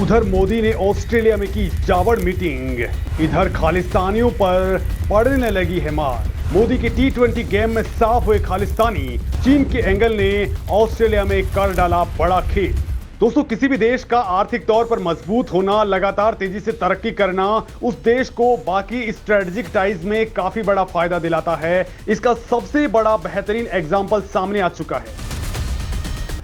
उधर मोदी ने ऑस्ट्रेलिया में की जावड़ मीटिंग, इधर खालिस्तानियों पर पड़ने लगी है मार। मोदी की T20 गेम में साफ हुए खालिस्तानी, चीन के एंगल ने ऑस्ट्रेलिया में कर डाला बड़ा खेल। दोस्तों, किसी भी देश का आर्थिक तौर पर मजबूत होना, लगातार तेजी से तरक्की करना उस देश को बाकी स्ट्रेटेजिक टाइज में काफी बड़ा फायदा दिलाता है। इसका सबसे बड़ा बेहतरीन एग्जाम्पल सामने आ चुका है।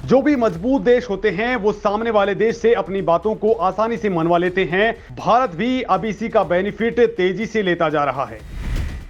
जो भी मजबूत देश होते हैं वो सामने वाले देश से अपनी बातों को आसानी से मनवा लेते हैं। भारत भी अब इसी का बेनिफिट तेजी से लेता जा रहा है।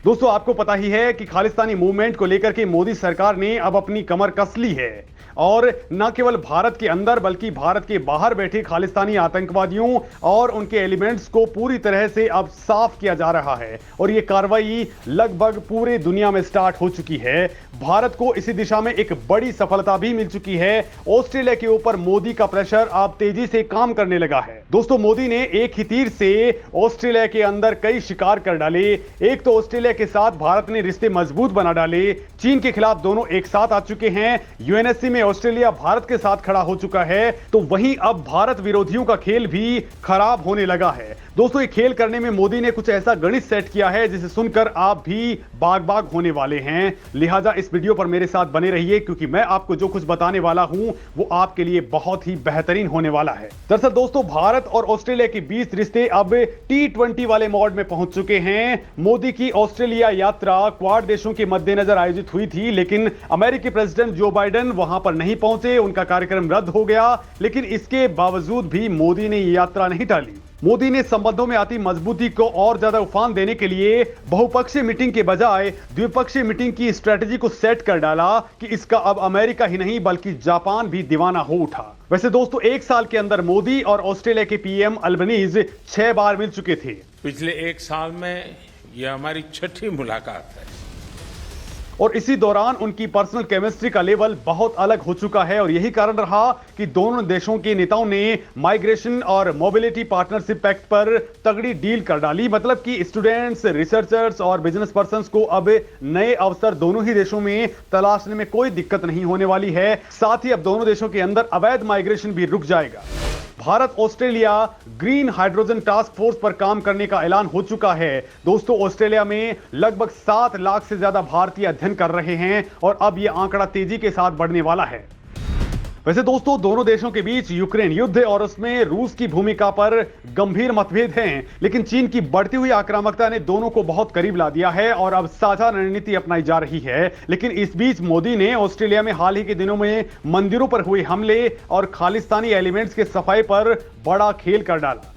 दोस्तों, आपको पता ही है कि खालिस्तानी मूवमेंट को लेकर के मोदी सरकार ने अब अपनी कमर कस ली है और न केवल भारत के अंदर बल्कि भारत के बाहर बैठे खालिस्तानी आतंकवादियों और उनके एलिमेंट्स को पूरी तरह से अब साफ किया जा रहा है और यह कार्रवाई लगभग पूरे दुनिया में स्टार्ट हो चुकी है। भारत को इसी दिशा में एक बड़ी सफलता भी मिल चुकी है। ऑस्ट्रेलिया के ऊपर मोदी का प्रेशर अब तेजी से काम करने लगा है। दोस्तों, मोदी ने एक ही तीर से ऑस्ट्रेलिया के अंदर कई शिकार कर डाले। एक तो ऑस्ट्रेलिया के साथ भारत ने रिश्ते मजबूत बना डाले, चीन के खिलाफ दोनों एक साथ आ चुके हैं, यूएनएससी में ऑस्ट्रेलिया भारत के साथ खड़ा हो चुका है, तो वहीं अब भारत विरोधियों का खेल भी खराब होने लगा है। दोस्तों, ये खेल करने में मोदी ने कुछ ऐसा गणित सेट किया है जिसे सुनकर आप भी बाग बाग होने वाले हैं। लिहाजा इस वीडियो पर मेरे साथ बने रहिए क्योंकि मैं आपको जो कुछ बताने वाला हूं वो आपके लिए बहुत ही बेहतरीन होने वाला है। दरअसल दोस्तों, भारत और ऑस्ट्रेलिया के बीच रिश्ते अब T20 वाले मोड में पहुंच चुके हैं। मोदी की ऑस्ट्रेलिया यात्रा क्वाड देशों के मद्देनजर आयोजित हुई थी, लेकिन अमेरिकी प्रेसिडेंट जो बाइडेन वहां पर नहीं पहुंचे, उनका कार्यक्रम रद्द हो गया। लेकिन इसके बावजूद भी मोदी ने यात्रा नहीं टाली। मोदी ने संबंधों में आती मजबूती को और ज्यादा उफान देने के लिए बहुपक्षीय मीटिंग के बजाय द्विपक्षीय मीटिंग की स्ट्रेटजी को सेट कर डाला कि इसका अब अमेरिका ही नहीं बल्कि जापान भी दीवाना हो उठा। वैसे दोस्तों, एक साल के अंदर मोदी और ऑस्ट्रेलिया के पीएम अल्बनीज 6 बार मिल चुके थे। पिछले एक साल में यह हमारी छठी मुलाकात है और इसी दौरान उनकी पर्सनल केमिस्ट्री का लेवल बहुत अलग हो चुका है और यही कारण रहा कि दोनों देशों के नेताओं ने माइग्रेशन और मोबिलिटी पार्टनरशिप पैक्ट पर तगड़ी डील कर डाली। मतलब कि स्टूडेंट्स, रिसर्चर्स और बिजनेस पर्संस को अब नए अवसर दोनों ही देशों में तलाशने में कोई दिक्कत नहीं होने वाली है। साथ ही अब दोनों देशों के अंदर अवैध माइग्रेशन भी रुक जाएगा। Bharat Australia green hydrogen task force पर काम करने का ऐलान हो चुका है। दोस्तों, ऑस्ट्रेलिया में लगभग 7 लाख से ज्यादा भारतीय अध्ययन कर रहे हैं और अब यह आंकड़ा तेजी के साथ बढ़ने वाला है। वैसे दोस्तों, दोनों देशों के बीच यूक्रेन युद्ध और उसमें रूस की भूमिका पर गंभीर मतभेद हैं, लेकिन चीन की बढ़ती हुई आक्रामकता ने दोनों को बहुत करीब ला दिया है और अब साझा रणनीति अपनाई जा रही है। लेकिन इस बीच मोदी ने ऑस्ट्रेलिया में हाल ही के दिनों में मंदिरों पर हुए हमले और खालिस्तानी एलिमेंट्स के सफाई पर बड़ा खेल कर डाला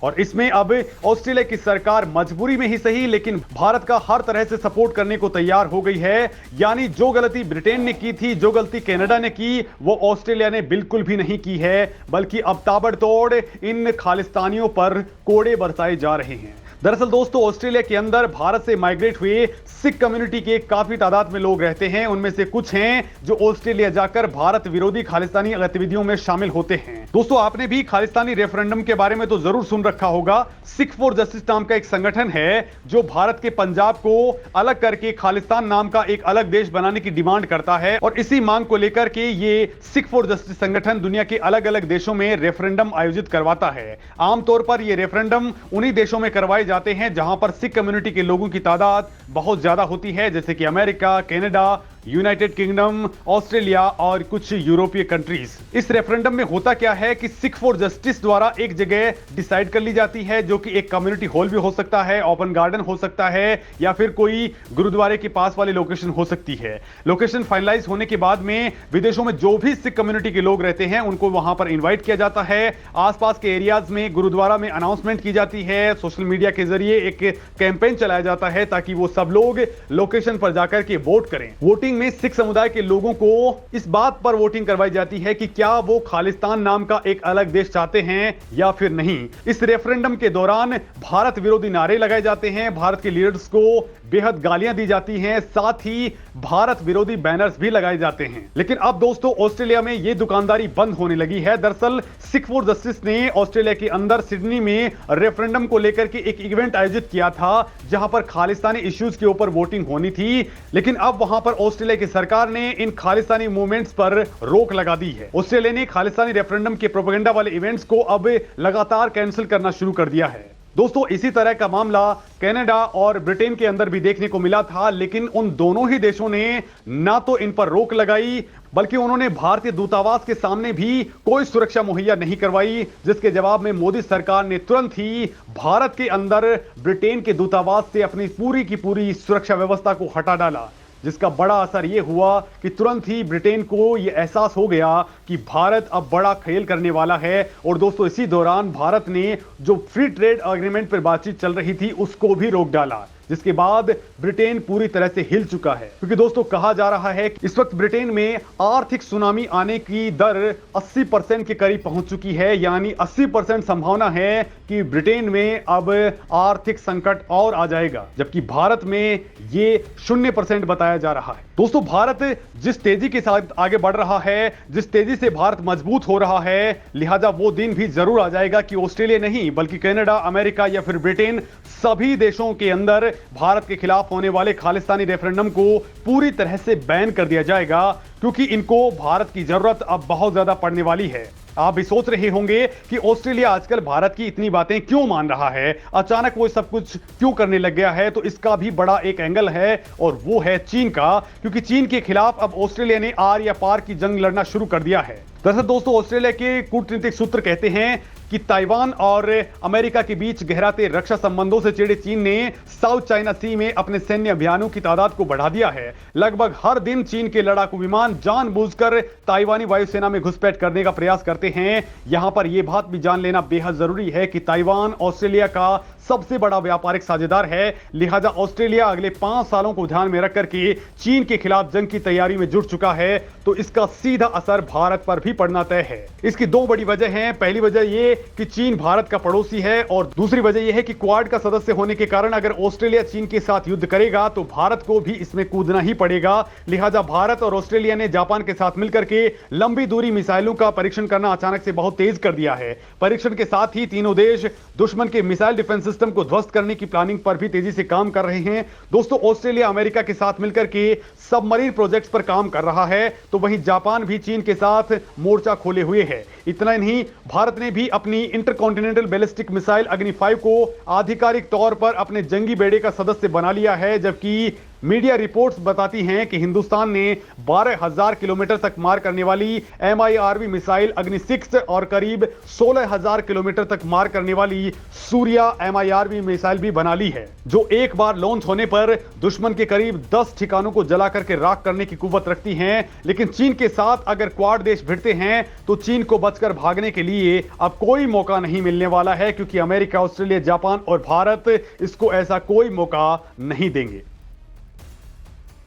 और इसमें अब ऑस्ट्रेलिया की सरकार मजबूरी में ही सही लेकिन भारत का हर तरह से सपोर्ट करने को तैयार हो गई है। यानी जो गलती ब्रिटेन ने की थी, जो गलती कनाडा ने की, वो ऑस्ट्रेलिया ने बिल्कुल भी नहीं की है, बल्कि अब ताबड़तोड़ इन खालिस्तानियों पर कोड़े बरसाए जा रहे हैं। दरअसल दोस्तों, ऑस्ट्रेलिया के अंदर भारत से माइग्रेट हुए सिख कम्युनिटी के काफी तादाद में लोग रहते हैं। उनमें से कुछ हैं जो ऑस्ट्रेलिया जाकर भारत विरोधी खालिस्तानी गतिविधियों में शामिल होते हैं। दोस्तों, आपने भी खालिस्तानी रेफरेंडम के बारे में तो जरूर सुन रखा होगा। सिख फॉर जस्टिस नाम का एक संगठन है जो भारत के पंजाब को अलग करके खालिस्तान नाम का एक अलग देश बनाने की डिमांड करता है और इसी मांग को लेकर के ये सिख फॉर जस्टिस संगठन दुनिया के अलग अलग देशों में रेफरेंडम आयोजित करवाता है। आमतौर पर ये रेफरेंडम उन्हीं देशों में करवाए जाते हैं जहां पर सिख कम्युनिटी के लोगों की तादाद बहुत ज्यादा होती है, जैसे कि America, Canada, United kingdom, Australia और कुछ यूरोपीय कंट्रीज। इस रेफरेंडम में होता क्या है कि सिख फॉर जस्टिस द्वारा एक जगह डिसाइड कर ली जाती है जो कि एक कम्युनिटी हॉल भी हो सकता है, ओपन गार्डन हो सकता है या फिर कोई गुरुद्वारे के पास वाली लोकेशन हो सकती है। लोकेशन फाइनलाइज होने के बाद में विदेशों में जो भी सिख कम्युनिटी के लोग रहते हैं उनको वहां पर इन्वाइट किया जाता है। आसपास के एरियाज में गुरुद्वारा में अनाउंसमेंट की जाती है, सोशल मीडिया के जरिए एक कैंपेन चलाया जाता है ताकि वो सब लोग लोकेशन पर जाकर के वोट करें। वोटिंग में सिख समुदाय के लोगों को इस बात पर वोटिंग करवाई जाती है कि क्या वो खालिस्तान नाम का एक अलग देश चाहते हैं या फिर नहीं। इस रेफरेंडम के दौरान भारत विरोधी नारे लगाए जाते हैं, भारत के लीडर्स को बेहद गालियां दी जाती हैं, साथ ही भारत विरोधी बैनर्स भी लगाए जाते हैं। लेकिन अब दोस्तों ऑस्ट्रेलिया में यह दुकानदारी बंद होने लगी है। दरअसल सिख फॉर जस्टिस ने ऑस्ट्रेलिया के अंदर सिडनी में रेफरेंडम को लेकर के एक इवेंट आयोजित किया था, जहां पर खालिस्तानी इश्यूज के ऊपर वोटिंग होनी थी। लेकिन अब वहां पर ऑस्ट्रेलिया की सरकार ने इन खालिस्तानी मूवमेंट्स पर रोक लगा दी है। ऑस्ट्रेलिया ने खालिस्तानी रेफरेंडम के प्रोपेगेंडा वाले इवेंट्स को अब लगातार कैंसिल करना शुरू कर दिया है। दोस्तों इसी तरह का मामला कनाडा और ब्रिटेन के अंदर भी देखने को मिला था, लेकिन उन दोनों ही देशों ने ना तो इन पर रोक लगाई, बल्कि उन्होंने भारतीय दूतावास के सामने भी कोई सुरक्षा मुहैया नहीं करवाई, जिसके जवाब में मोदी सरकार ने तुरंत ही भारत के अंदर ब्रिटेन के दूतावास से अपनी पूरी की पूरी सुरक्षा व्यवस्था को हटा डाला, जिसका बड़ा असर यह हुआ कि तुरंत ही ब्रिटेन को यह एहसास हो गया कि भारत अब बड़ा खेल करने वाला है। और दोस्तों इसी दौरान भारत ने जो फ्री ट्रेड एग्रीमेंट पर बातचीत चल रही थी उसको भी रोक डाला, जिसके बाद ब्रिटेन पूरी तरह से हिल चुका है। क्योंकि दोस्तों कहा जा रहा है कि इस वक्त ब्रिटेन में आर्थिक सुनामी आने की दर 80% के करीब पहुंच चुकी है, यानी 80% संभावना है कि ब्रिटेन में अब आर्थिक संकट और आ जाएगा, जबकि भारत में ये 0% बताया जा रहा है। दोस्तों भारत जिस तेजी के साथ आगे बढ़ रहा है, जिस तेजी से भारत मजबूत हो रहा है, लिहाजा वो दिन भी जरूर आ जाएगा कि ऑस्ट्रेलिया नहीं बल्कि कनाडा, अमेरिका या फिर ब्रिटेन सभी देशों के अंदर भारत के खिलाफ होने वाले खालिस्तानी रेफरेंडम को पूरी तरह से बैन कर दिया जाएगा, क्योंकि इनको भारत की जरूरत अब बहुत ज्यादा पड़ने वाली है। आप भी सोच रहे होंगे कि ऑस्ट्रेलिया आजकल भारत की इतनी बातें क्यों मान रहा है, अचानक वो सब कुछ क्यों करने लग गया है। तो इसका भी बड़ा एक एंगल है और वो है चीन का, क्योंकि चीन के खिलाफ अब ऑस्ट्रेलिया ने आर या पार की जंग लड़ना शुरू कर दिया है। दरअसल दोस्तों ऑस्ट्रेलिया के कूटनीतिक सूत्र कहते हैं कि ताइवान और अमेरिका के बीच गहराते रक्षा संबंधों से चिढ़े चीन ने साउथ चाइना सी में अपने सैन्य अभियानों की तादाद को बढ़ा दिया है। लगभग हर दिन चीन के लड़ाकू विमान जानबूझकर ताइवानी वायुसेना में घुसपैठ करने का प्रयास करते हैं। यहां पर यह बात भी जान लेना बेहद जरूरी है कि ताइवान ऑस्ट्रेलिया का सबसे बड़ा व्यापारिक साझेदार है, लिहाजा ऑस्ट्रेलिया अगले 5 सालों को ध्यान में रख करके चीन के खिलाफ जंग की तैयारी में जुट चुका है। तो इसका सीधा असर भारत पर भी पड़ना तय है। इसकी 2 बड़ी वजह हैं। पहली वजह यह कि चीन भारत का पड़ोसी है और दूसरी वजह यह है कि क्वाड का सदस्य होने के कारण अगर ऑस्ट्रेलिया चीन के साथ युद्ध करेगा तो भारत को भी इसमें कूदना ही पड़ेगा। लिहाजा भारत और ऑस्ट्रेलिया ने जापान के साथ मिलकर के लंबी दूरी मिसाइलों का परीक्षण करना अचानक से बहुत तेज कर दिया है। परीक्षण के साथ ही तीनों देश दुश्मन के मिसाइल डिफेंस सिस्टम को ध्वस्त करने की प्लानिंग पर भी तेजी से काम कर रहे हैं। दोस्तों ऑस्ट्रेलिया अमेरिका के साथ मिलकर के सबमरीन प्रोजेक्ट्स पर काम कर रहा है, तो वहीं जापान भी चीन के साथ मोर्चा खोले हुए है। इतना नहीं, भारत ने भी अपनी इंटरकॉन्टिनेंटल बैलिस्टिक मिसाइल अग्नि 5 को आधिकारिक तौर पर अपने जंगी बेड़े का सदस्य बना लिया है, जबकि मीडिया रिपोर्ट्स बताती हैं कि हिंदुस्तान ने 12,000 किलोमीटर तक मार करने वाली MIRV मिसाइल अग्नि 6 और करीब 16,000 किलोमीटर तक मार करने वाली सूर्या MIRV मिसाइल भी बना ली है, जो एक बार लॉन्च होने पर दुश्मन के करीब 10 ठिकानों को जला करके राख करने की कुव्वत रखती हैं। लेकिन चीन के साथ अगर क्वाड देश भिड़ते हैं तो चीन को बचकर भागने के लिए अब कोई मौका नहीं मिलने वाला है, क्योंकि अमेरिका, ऑस्ट्रेलिया, जापान और भारत इसको ऐसा कोई मौका नहीं देंगे।